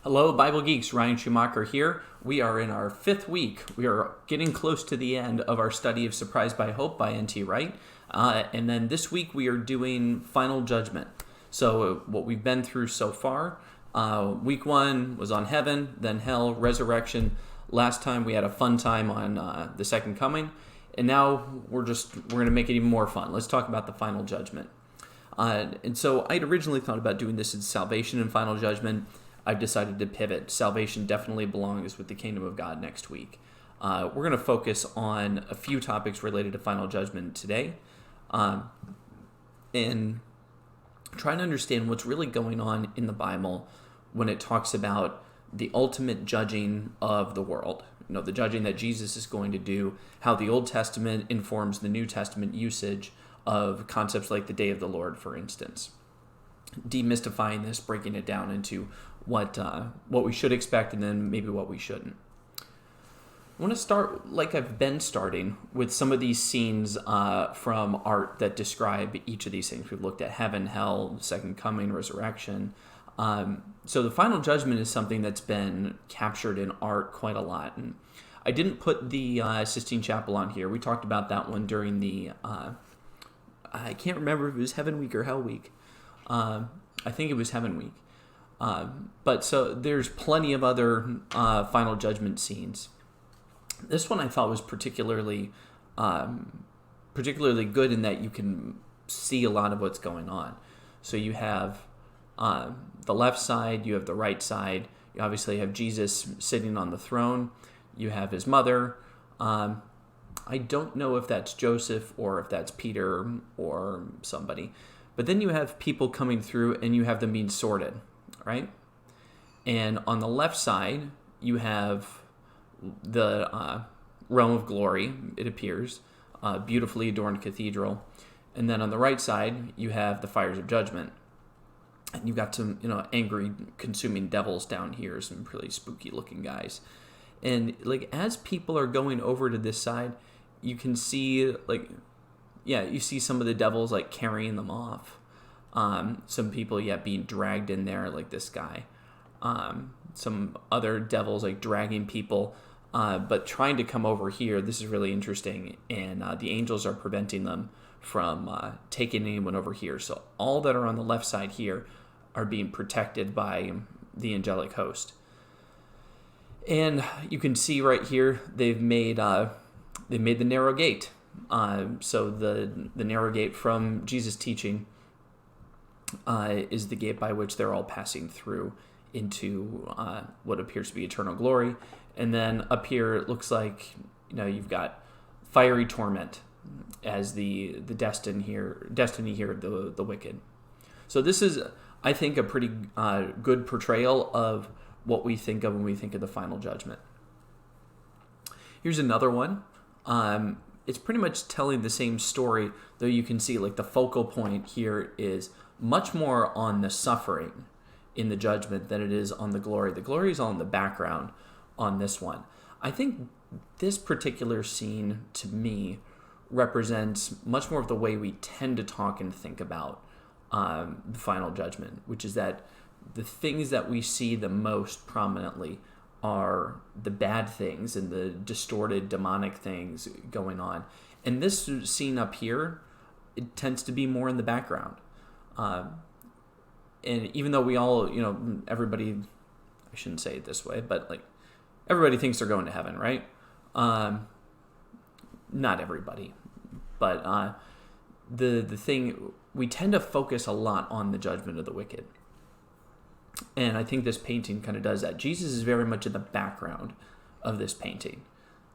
Hello, Bible Geeks. Ryan Schumacher here. We are in our fifth week. We are getting close to the end of our study of Surprised by Hope by N.T. Wright. And then this week we are doing Final Judgment. So what we've been through so far, week one was on heaven, then hell, resurrection. Last time we had a fun time on the second coming. And now we're going to make it even more fun. Let's talk about the Final Judgment. And so I'd originally thought about doing this in Salvation and Final Judgment. I've decided to pivot. Salvation definitely belongs with the Kingdom of God next week. We're going to focus on a few topics related to Final Judgment today, and try to understand what's really going on in the Bible when it talks about the ultimate judging of the world. You know, the judging that Jesus is going to do, how the Old Testament informs the New Testament usage of concepts like the Day of the Lord, for instance. Demystifying this, breaking it down into what we should expect and then maybe what we shouldn't. I want to start, like I've been starting, with some of these scenes from art that describe each of these things. We've looked at heaven, hell, second coming, resurrection. So the Final Judgment is something that's been captured in art quite a lot. And I didn't put the Sistine Chapel on here. We talked about that one during the, I can't remember if it was Heaven Week or Hell Week. I think it was Heaven Week. But so there's plenty of other Final Judgment scenes. This one I thought was particularly good in that you can see a lot of what's going on. So you have the left side, you have the right side. You obviously have Jesus sitting on the throne. You have his mother. I don't know if that's Joseph or if that's Peter or somebody. But then you have people coming through and you have them being sorted, right? And on the left side, you have the realm of glory, it appears, beautifully adorned cathedral. And then on the right side, you have the fires of judgment. And you've got some, angry, consuming devils down here, some really spooky looking guys. And as people are going over to this side, you can see you see some of the devils carrying them off. Some people being dragged in there, like this guy. Some other devils dragging people, but trying to come over here. This is really interesting, and the angels are preventing them from taking anyone over here. So all that are on the left side here are being protected by the angelic host. And you can see right here they've made the narrow gate. So the narrow gate from Jesus' teaching is the gate by which they're all passing through into what appears to be eternal glory. And then up here, it looks like you've got fiery torment as the destiny here of the wicked. So this is, I think, a pretty good portrayal of what we think of when we think of the Final Judgment. Here's another one. It's pretty much telling the same story, though you can see the focal point here is much more on the suffering in the judgment than it is on the glory. The glory is all in the background on this one. I think this particular scene, to me, represents much more of the way we tend to talk and think about the Final Judgment, which is that the things that we see the most prominently are the bad things and the distorted demonic things going on. And this scene up here, it tends to be more in the background. And even though we all, everybody, I shouldn't say it this way, but everybody thinks they're going to heaven, right? Not everybody, but the thing, we tend to focus a lot on the judgment of the wicked. And I think this painting kind of does that. Jesus is very much in the background of this painting.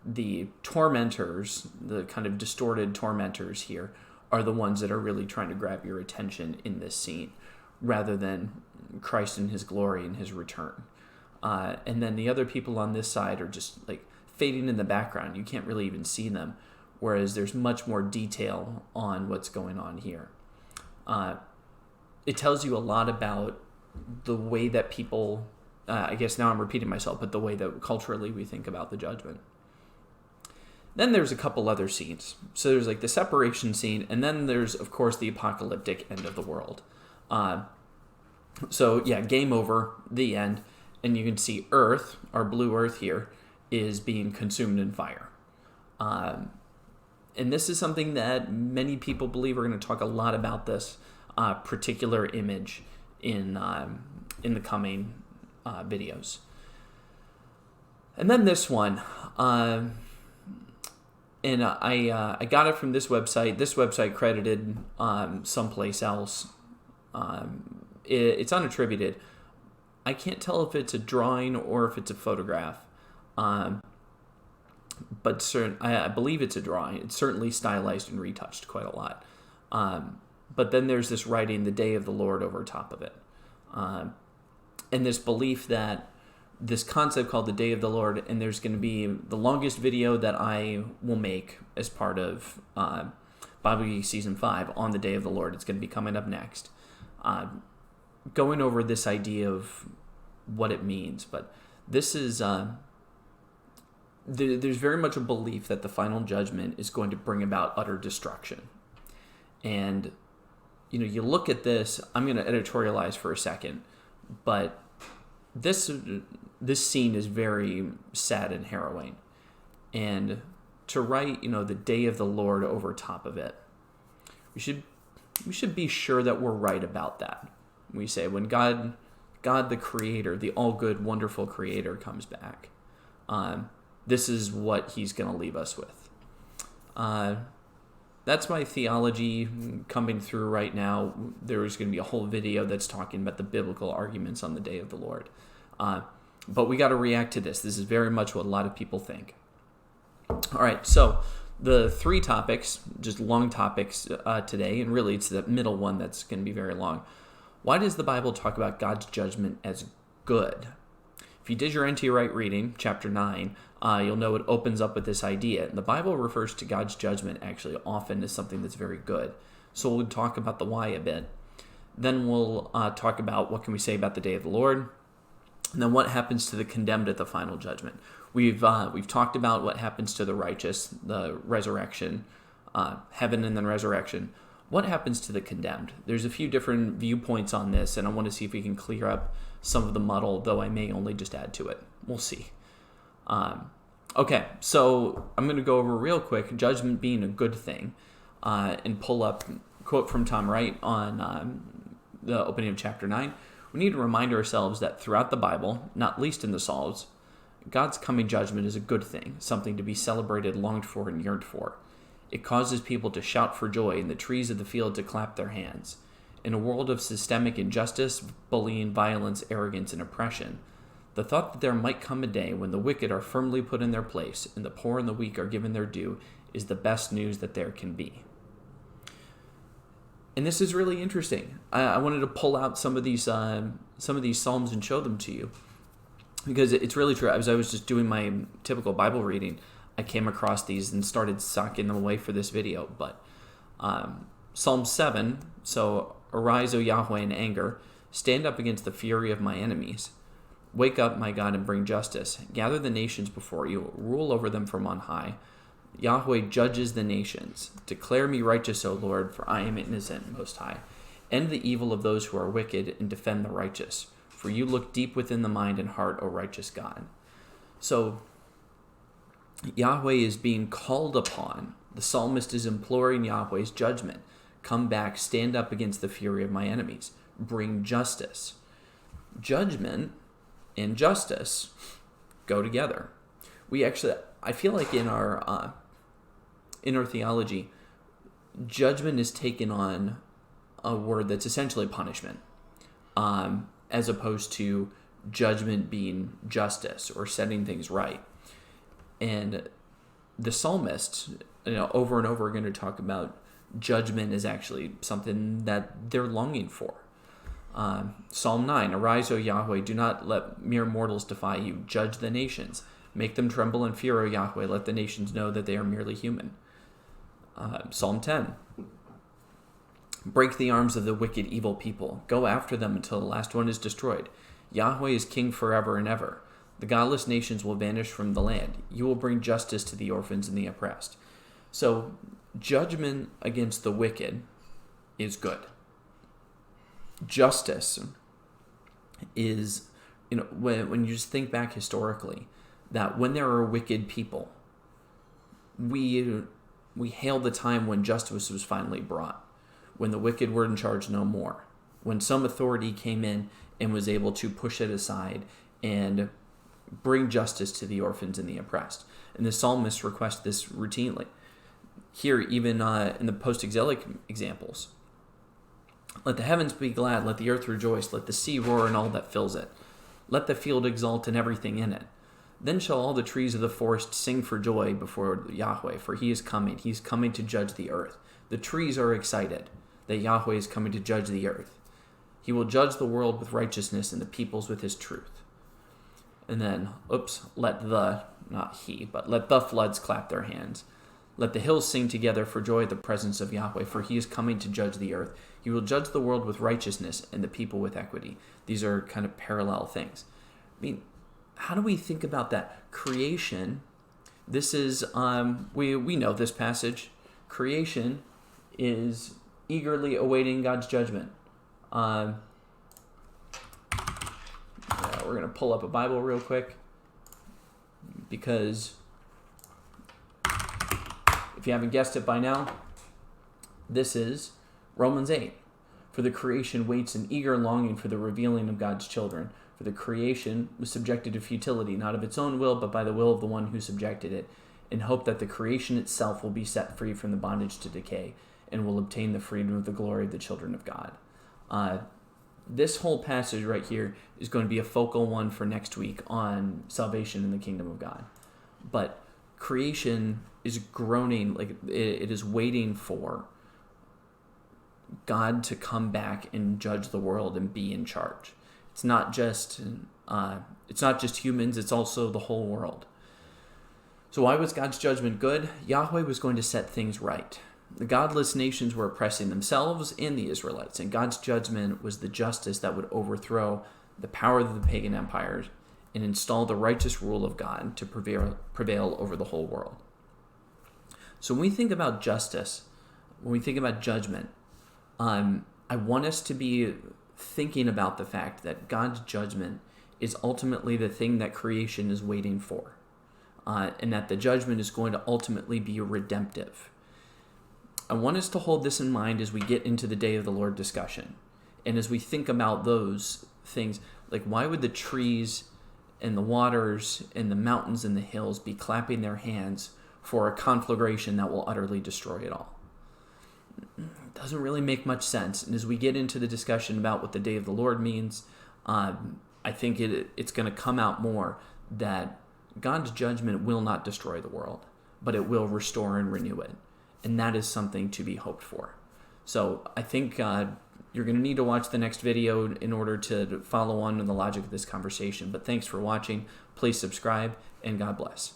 The tormentors, the kind of distorted tormentors here, are the ones that are really trying to grab your attention in this scene, rather than Christ in his glory and his return. And then the other people on this side are just fading in the background. You can't really even see them, whereas there's much more detail on what's going on here. It tells you a lot about the way that people, I guess now I'm repeating myself, but the way that culturally we think about the judgment. Then there's a couple other scenes. So there's the separation scene, and then there's, of course, the apocalyptic end of the world. So yeah, game over, the end. and you can see Earth, our blue Earth here, is being consumed in fire. And this is something that many people believe. We're going to talk a lot about this particular image in the coming videos. And then this one, and I got it from this website. This website credited someplace else. It's unattributed. I can't tell if it's a drawing or if it's a photograph. But I believe it's a drawing. It's certainly stylized and retouched quite a lot. But then there's this writing, "the day of the Lord," over top of it. And this belief that this concept called the day of the Lord, and there's going to be the longest video that I will make as part of Bible Geeks Season 5 on the day of the Lord. It's going to be coming up next. Going over this idea of what it means. But this is... there's very much a belief that the final judgment is going to bring about utter destruction. And, you look at this, I'm going to editorialize for a second, but this scene is very sad and harrowing. And to write, the day of the Lord over top of it, we should be sure that we're right about that. We say when God the Creator, the all-good, wonderful Creator comes back, this is what he's going to leave us with. That's my theology coming through right now. There's going to be a whole video that's talking about the biblical arguments on the day of the Lord. But we got to react to this. This is very much what a lot of people think. All right, so the 3 topics, just long topics today, and really it's the middle one that's going to be very long. Why does the Bible talk about God's judgment as good? If you did your NT Wright reading, chapter 9, you'll know it opens up with this idea. The Bible refers to God's judgment actually often as something that's very good. So we'll talk about the why a bit. Then we'll talk about what can we say about the day of the Lord. And then what happens to the condemned at the final judgment. We've talked about what happens to the righteous, the resurrection, heaven and then resurrection. What happens to the condemned? There's a few different viewpoints on this, and I want to see if we can clear up some of the muddle, though I may only just add to it. We'll see. Okay, so I'm going to go over real quick, judgment being a good thing, and pull up a quote from Tom Wright on the opening of chapter 9. We need to remind ourselves that throughout the Bible, not least in the Psalms, God's coming judgment is a good thing, something to be celebrated, longed for, and yearned for. It causes people to shout for joy and the trees of the field to clap their hands. In a world of systemic injustice, bullying, violence, arrogance, and oppression, the thought that there might come a day when the wicked are firmly put in their place and the poor and the weak are given their due is the best news that there can be. And this is really interesting. I wanted to pull out some of these psalms and show them to you, because it's really true. As I was just doing my typical Bible reading, I came across these and started socking them away for this video. But Psalm 7, so arise, O Yahweh, in anger, stand up against the fury of my enemies. Wake up, my God, and bring justice. Gather the nations before you, rule over them from on high. Yahweh judges the nations. Declare me righteous, O Lord, for I am innocent, Most High. End the evil of those who are wicked and defend the righteous. For you look deep within the mind and heart, O righteous God. So Yahweh is being called upon. The psalmist is imploring Yahweh's judgment. Come back, stand up against the fury of my enemies. Bring justice. Judgment and justice go together. I feel like in our theology, judgment is taken on a word that's essentially punishment, as opposed to judgment being justice or setting things right. And the psalmists, over and over are going to talk about judgment as actually something that they're longing for. Psalm 9, arise, O Yahweh, do not let mere mortals defy you. Judge the nations. Make them tremble in fear, O Yahweh. Let the nations know that they are merely human. Psalm 10, break the arms of the wicked, evil people. Go after them until the last one is destroyed. Yahweh is king forever and ever. The godless nations will vanish from the land. You will bring justice to the orphans and the oppressed. So, judgment against the wicked is good. Justice is when you just think back historically, that when there are wicked people, we hail the time when justice was finally brought, when the wicked were in charge no more, when some authority came in and was able to push it aside and bring justice to the orphans and the oppressed. And the psalmists request this routinely. Here, even in the post-exilic examples, let the heavens be glad, let the earth rejoice, let the sea roar and all that fills it. Let the field exult and everything in it. Then shall all the trees of the forest sing for joy before Yahweh, for he is coming. He is coming to judge the earth. The trees are excited that Yahweh is coming to judge the earth. He will judge the world with righteousness and the peoples with his truth. And then, let the floods clap their hands. Let the hills sing together for joy at the presence of Yahweh, for he is coming to judge the earth. He will judge the world with righteousness and the people with equity. These are kind of parallel things. I mean, how do we think about that? Creation, this is, we know this passage. Creation is eagerly awaiting God's judgment. We're going to pull up a Bible real quick, because if you haven't guessed it by now, this is Romans 8. For the creation waits in eager longing for the revealing of God's children. For the creation was subjected to futility, not of its own will, but by the will of the one who subjected it, in hope that the creation itself will be set free from the bondage to decay, and will obtain the freedom of the glory of the children of God. This whole passage right here is going to be a focal one for next week on salvation in the kingdom of God. But creation is groaning, like it is waiting for God to come back and judge the world and be in charge. It's not just humans, it's also the whole world. So why was God's judgment good? Yahweh was going to set things right. The godless nations were oppressing themselves and the Israelites, and God's judgment was the justice that would overthrow the power of the pagan empires and install the righteous rule of God to prevail over the whole world. So when we think about justice, when we think about judgment, I want us to be thinking about the fact that God's judgment is ultimately the thing that creation is waiting for, and that the judgment is going to ultimately be redemptive. I want us to hold this in mind as we get into the day of the Lord discussion. And as we think about those things, like why would the trees and the waters and the mountains and the hills be clapping their hands for a conflagration that will utterly destroy it all? It doesn't really make much sense. And as we get into the discussion about what the day of the Lord means, I think it's going to come out more that God's judgment will not destroy the world, but it will restore and renew it. And that is something to be hoped for. So I think you're going to need to watch the next video in order to follow on in the logic of this conversation. But thanks for watching. Please subscribe, and God bless.